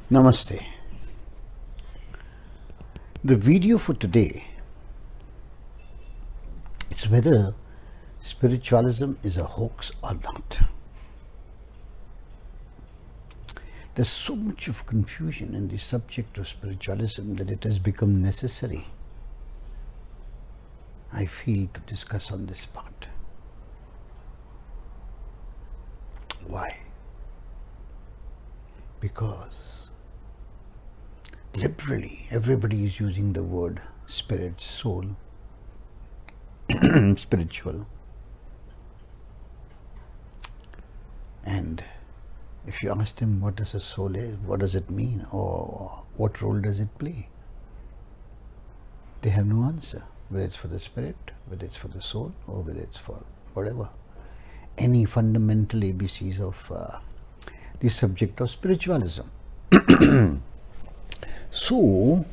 Namaste. The video for today is whether spiritualism is a hoax or not. There's so much of confusion in the subject of spiritualism that it has become necessary, I feel, to discuss on this part. Why? Because liberally everybody is using the word spirit, soul, spiritual. And if you ask them what does a soul is, what does it mean, or what role does it play, they have no answer. Whether it's for the spirit, whether it's for the soul, or whether it's for whatever. Any fundamental ABCs of the subject of spiritualism. So,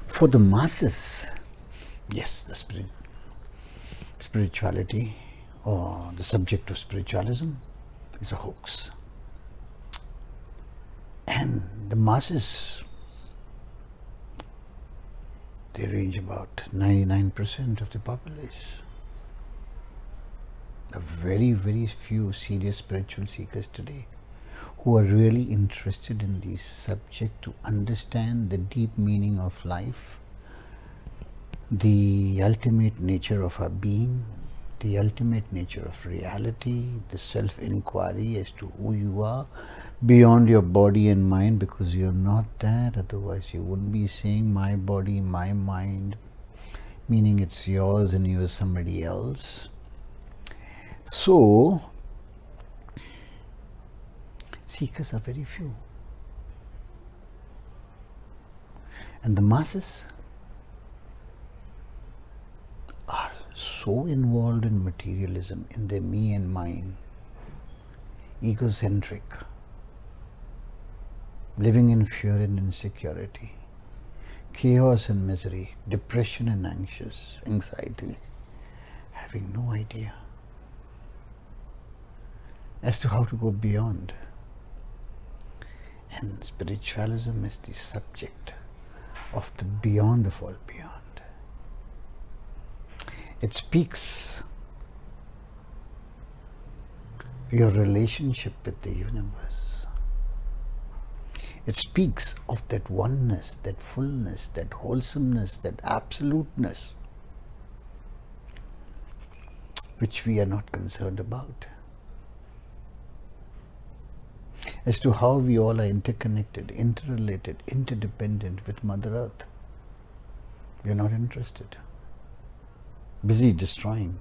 for the masses, yes, the spirituality or the subject of spiritualism is a hoax. And the masses, they range about 99% of the populace. There are very, very few serious spiritual seekers today who are really interested in the subject to understand the deep meaning of life, the ultimate nature of our being, the ultimate nature of reality, the self-inquiry as to who you are beyond your body and mind, because you're not that, otherwise you wouldn't be saying my body, my mind, meaning it's yours and you're somebody else. So, seekers are very few. And the masses are so involved in materialism, in their me and mine, egocentric, living in fear and insecurity, chaos and misery, depression and anxiety, having no idea as to how to go beyond. And spiritualism is the subject of the beyond of all beyond. It speaks your relationship with the universe. It speaks of that oneness, that fullness, that wholesomeness, that absoluteness, which we are not concerned about. As to how we all are interconnected, interrelated, interdependent with Mother Earth. We are not interested. Busy destroying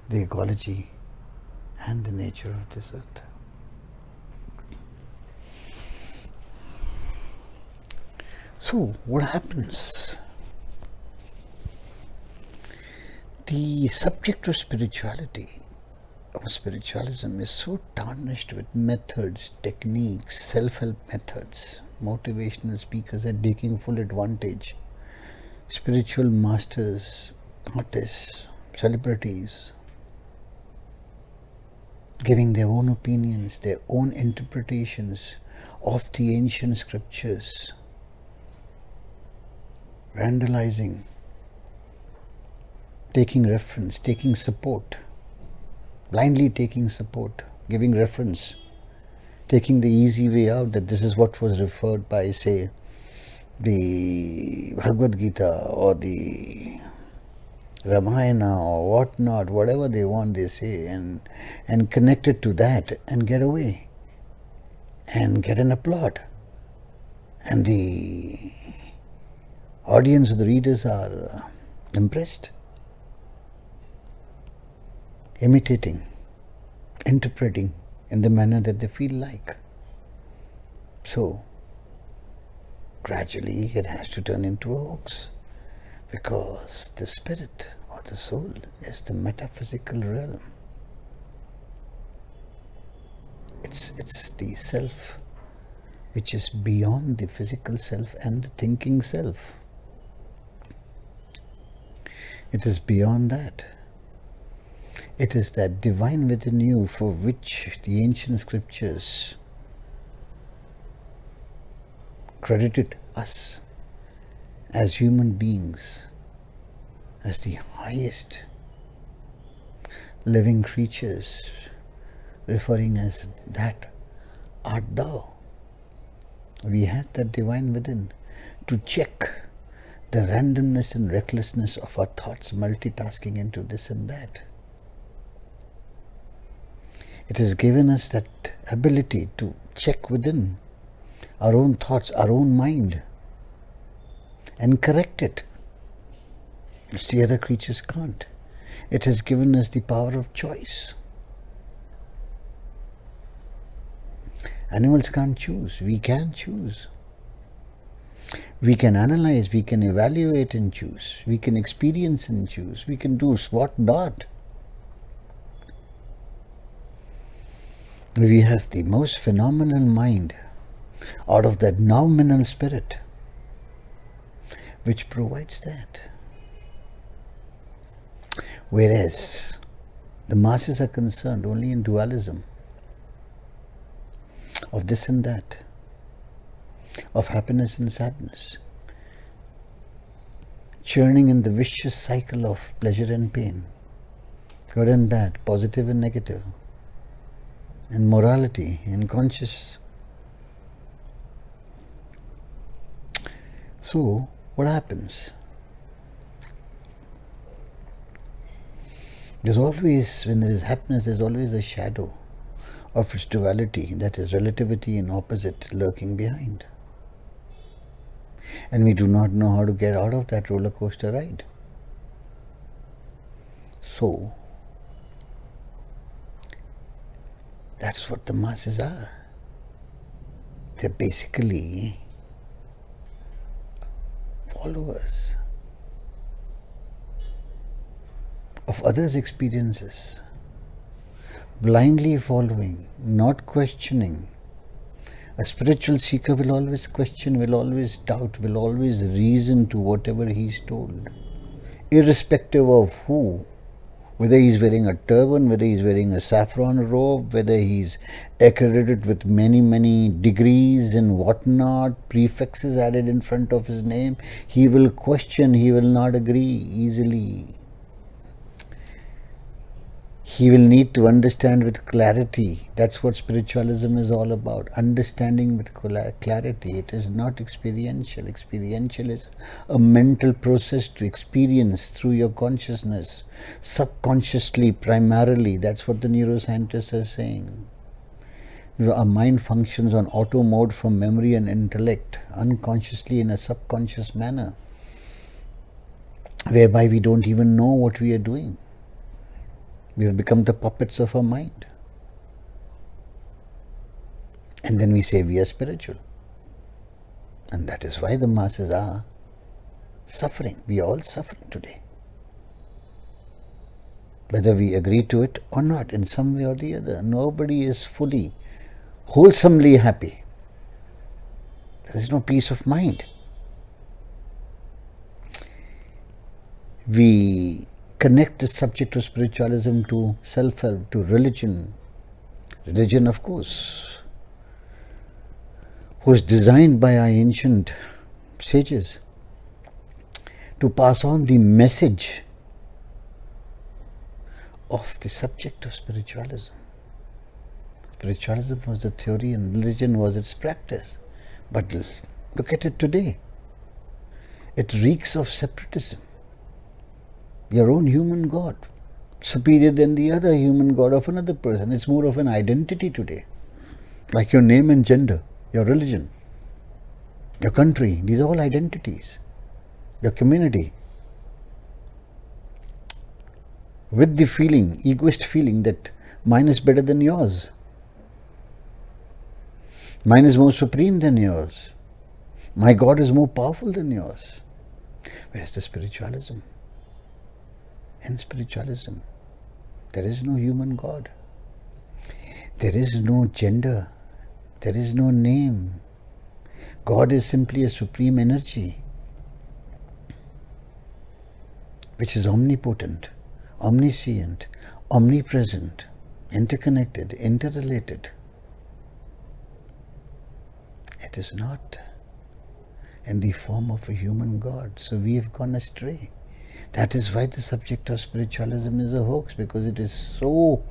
the ecology and the nature of this earth. So, what happens? The subject of spirituality or spiritualism is so tarnished with methods, techniques, self-help methods. Motivational speakers are taking full advantage. Spiritual masters, artists, celebrities, giving their own opinions, their own interpretations of the ancient scriptures, vandalizing, taking reference, taking support, blindly taking support, giving reference, taking the easy way out that this is what was referred by, say, the Bhagavad Gita or the Ramayana or whatnot, whatever they want they say, and connect it to that and get away and get an applaud. And the audience, the readers are impressed, imitating, interpreting in the manner that they feel like. So, gradually it has to turn into a hoax, because the spirit or the soul is the metaphysical realm. It's the self which is beyond the physical self and the thinking self. It is beyond that. It is that divine within you for which the ancient scriptures credited us as human beings as the highest living creatures, referring as that art thou. We had that divine within to check the randomness and recklessness of our thoughts multitasking into this and that. It has given us that ability to check within our own thoughts, our own mind, and correct it, which the other creatures can't. It has given us the power of choice. Animals can't choose. We can choose. We can analyze, we can evaluate and choose. We can experience and choose. We can do what not. We have the most phenomenal mind out of that nominal spirit, which provides that. Whereas the masses are concerned only in dualism, of this and that, of happiness and sadness, churning in the vicious cycle of pleasure and pain, good and bad, positive and negative, and morality and conscious. So, what happens? There's always, when there is happiness, there's always a shadow of its duality, that is relativity and opposite, lurking behind. And we do not know how to get out of that roller coaster ride. So, that's what the masses are. They're basically followers of others' experiences, blindly following, not questioning. A spiritual seeker will always question, will always doubt, will always reason to whatever he's told, irrespective of who, whether he's wearing a turban, whether he's wearing a saffron robe, whether he's accredited with many degrees and whatnot, prefixes added in front of his name. He will question, he will not agree easily. He will need to understand with clarity. That's what spiritualism is all about, understanding with clarity. It is not experiential. Experiential is a mental process to experience through your consciousness, subconsciously, primarily. That's what the neuroscientists are saying. Our mind functions on auto mode from memory and intellect, unconsciously in a subconscious manner, whereby we don't even know what we are doing. We have become the puppets of our mind. And then we say we are spiritual. And that is why the masses are suffering. We are all suffering today. Whether we agree to it or not, in some way or the other, nobody is fully, wholesomely happy. There is no peace of mind. We connect the subject of spiritualism to self-help, to religion. Religion, of course, was designed by our ancient sages to pass on the message of the subject of spiritualism. Spiritualism was the theory and religion was its practice. But look at it today. It reeks of separatism. Your own human God, superior than the other human God of another person. It's more of an identity today. Like your name and gender, your religion, your country. These are all identities. Your community. With the feeling, egoist feeling that mine is better than yours. Mine is more supreme than yours. My God is more powerful than yours. Where is the spiritualism? In spiritualism, there is no human God. There is no gender. There is no name. God is simply a supreme energy, which is omnipotent, omniscient, omnipresent, interconnected, interrelated. It is not in the form of a human God. So we have gone astray. That is why the subject of spiritualism is a hoax, because it is so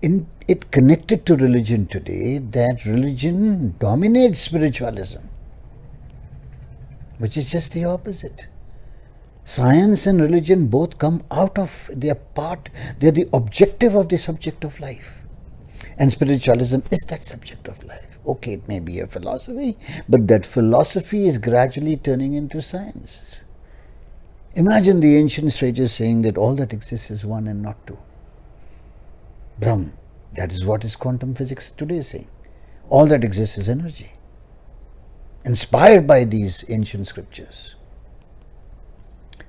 it connected to religion today that religion dominates spiritualism, which is just the opposite. Science and religion both come out of their part, they are the objective of the subject of life. And spiritualism is that subject of life. Okay, it may be a philosophy, but that philosophy is gradually turning into science. Imagine the ancient sages saying that all that exists is one and not two. Brahm, that is what is quantum physics today saying. All that exists is energy. Inspired by these ancient scriptures.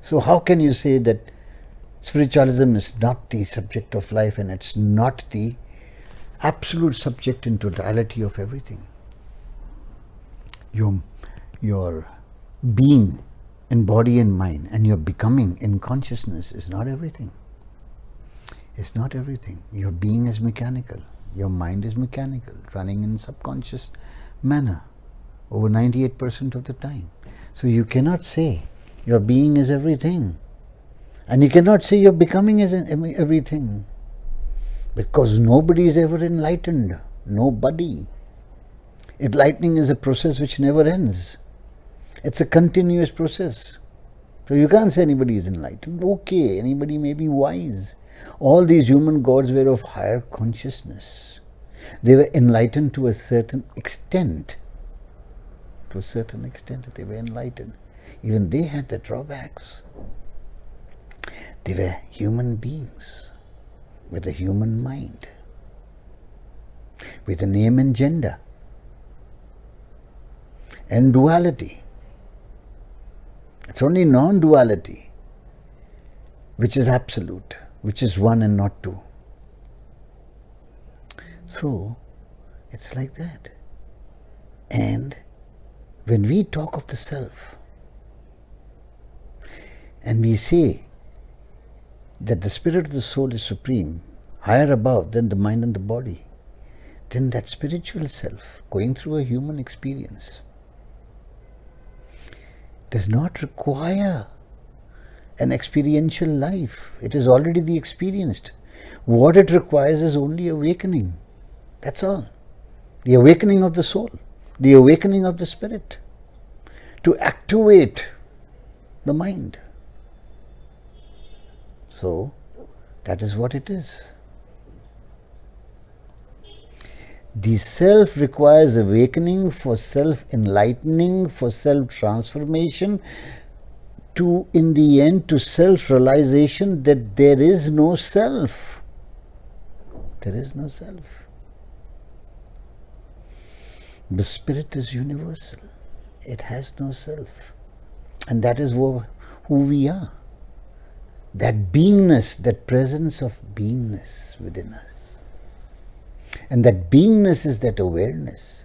So how can you say that spiritualism is not the subject of life and it's not the absolute subject in totality of everything? Your being in body and mind and your becoming in consciousness is not everything. It's not everything. Your being is mechanical. Your mind is mechanical, running in subconscious manner over 98% of the time. So you cannot say your being is everything. And you cannot say your becoming is everything. Because nobody is ever enlightened. Nobody. Enlightening is a process which never ends. It's a continuous process. So you can't say anybody is enlightened. Okay, anybody may be wise. All these human gods were of higher consciousness. They were enlightened to a certain extent. To a certain extent they were enlightened. Even they had their drawbacks. They were human beings with a human mind, with a name and gender, and duality. It's only non-duality which is absolute, which is one and not two. So, it's like that. And when we talk of the self, and we say that the spirit of the soul is supreme, higher above than the mind and the body, then that spiritual self, going through a human experience, does not require an experiential life. It is already the experienced. What it requires is only awakening. That's all. The awakening of the soul, the awakening of the spirit, to activate the mind. So, that is what it is. The self requires awakening for self-enlightening, for self-transformation, to, in the end, to self-realization that there is no self. There is no self. The spirit is universal. It has no self. And that is who we are. That beingness, that presence of beingness within us. And that beingness is that awareness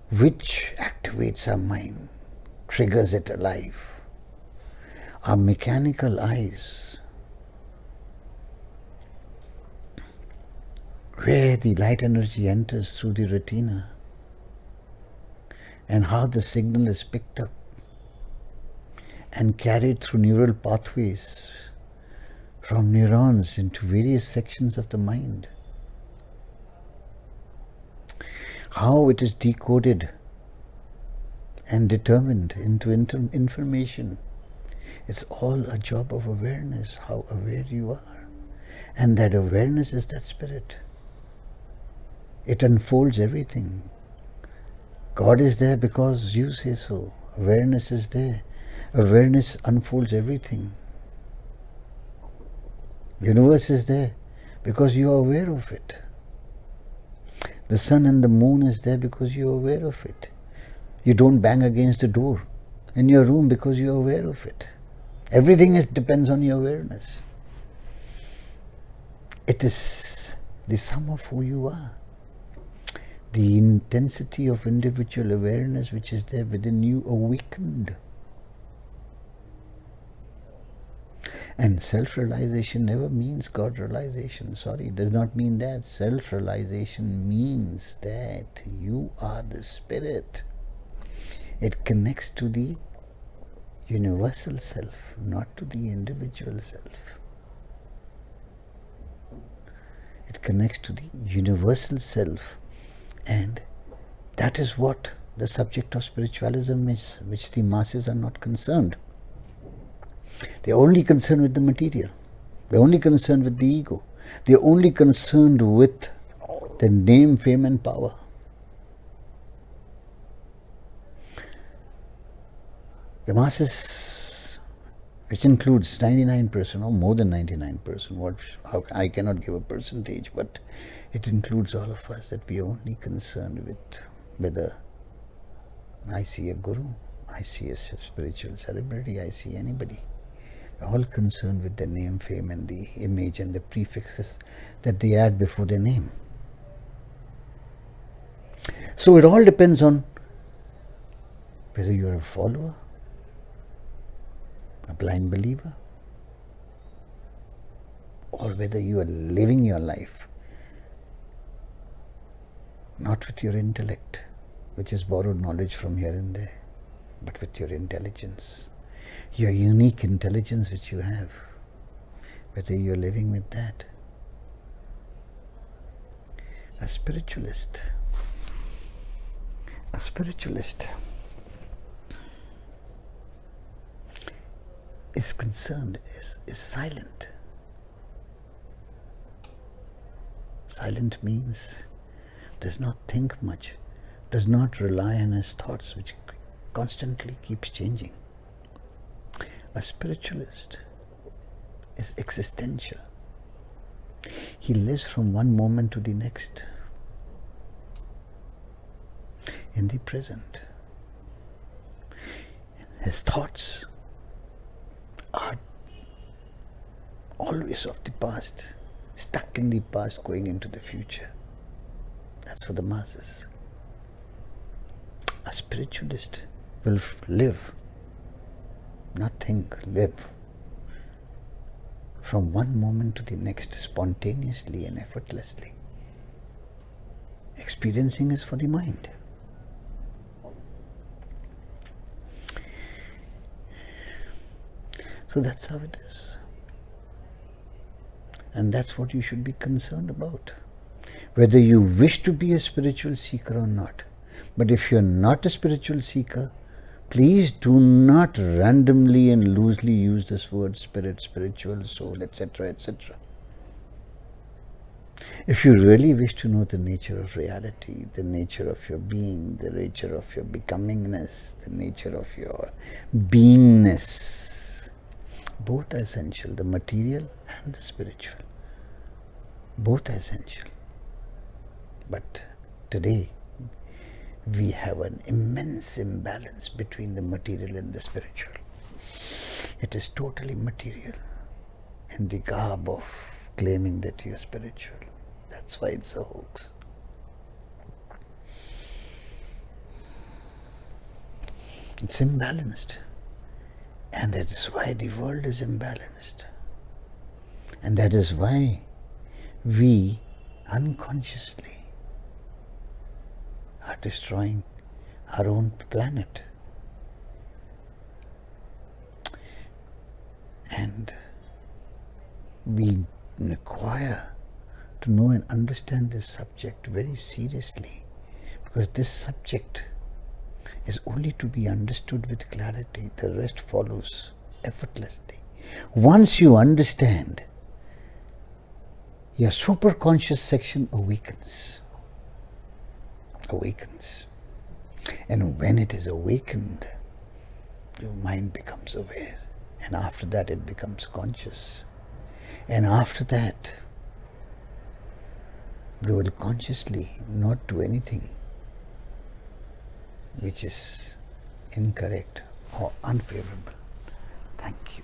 which activates our mind, triggers it alive. Our mechanical eyes, where the light energy enters through the retina and how the signal is picked up and carried through neural pathways from neurons into various sections of the mind. How it is decoded and determined into information. It's all a job of awareness, how aware you are. And that awareness is that spirit. It unfolds everything. God is there because you say so. Awareness is there. Awareness unfolds everything. The universe is there because you are aware of it. The sun and the moon is there because you are aware of it. You don't bang against the door in your room because you are aware of it. Everything depends on your awareness. It is the sum of who you are. The intensity of individual awareness which is there within you awakened. And self-realization never means God realization. Sorry, it does not mean that. Self-realization means that you are the spirit. It connects to the universal self, not to the individual self. It connects to the universal self, and that is what the subject of spiritualism is, which the masses are not concerned. They are only concerned with the material. They are only concerned with the ego. They are only concerned with the name, fame and power. The masses, which includes 99% or more than 99%, I cannot give a percentage, but it includes all of us, that we are only concerned with whether I see a guru, I see a spiritual celebrity, I see anybody. All concerned with the name, fame and the image and the prefixes that they add before their name. So it all depends on whether you are a follower, a blind believer, or whether you are living your life not with your intellect, which is borrowed knowledge from here and there, but with your intelligence, your unique intelligence which you have, whether you're living with that. A spiritualist is concerned, is silent. Silent means does not think much, does not rely on his thoughts, which constantly keeps changing. A spiritualist is existential. He lives from one moment to the next, in the present. His thoughts are always of the past, stuck in the past, going into the future. That's for the masses. A spiritualist will live, not think, live from one moment to the next, spontaneously and effortlessly. Experiencing is for the mind. So that's how it is. And that's what you should be concerned about. Whether you wish to be a spiritual seeker or not. But if you're not a spiritual seeker, please do not randomly and loosely use this word spirit, spiritual, soul, etc., etc. If you really wish to know the nature of reality, the nature of your being, the nature of your becomingness, the nature of your beingness, both are essential, the material and the spiritual. Both are essential. But today, we have an immense imbalance between the material and the spiritual. It is totally material in the garb of claiming that you are spiritual. That's why it's a hoax. It's imbalanced. And that is why the world is imbalanced. And that is why we unconsciously are destroying our own planet. And we require to know and understand this subject very seriously, because this subject is only to be understood with clarity. The rest follows effortlessly. Once you understand, your superconscious section awakens. And when it is awakened, your mind becomes aware. And after that it becomes conscious. And after that, you will consciously not do anything which is incorrect or unfavorable. Thank you.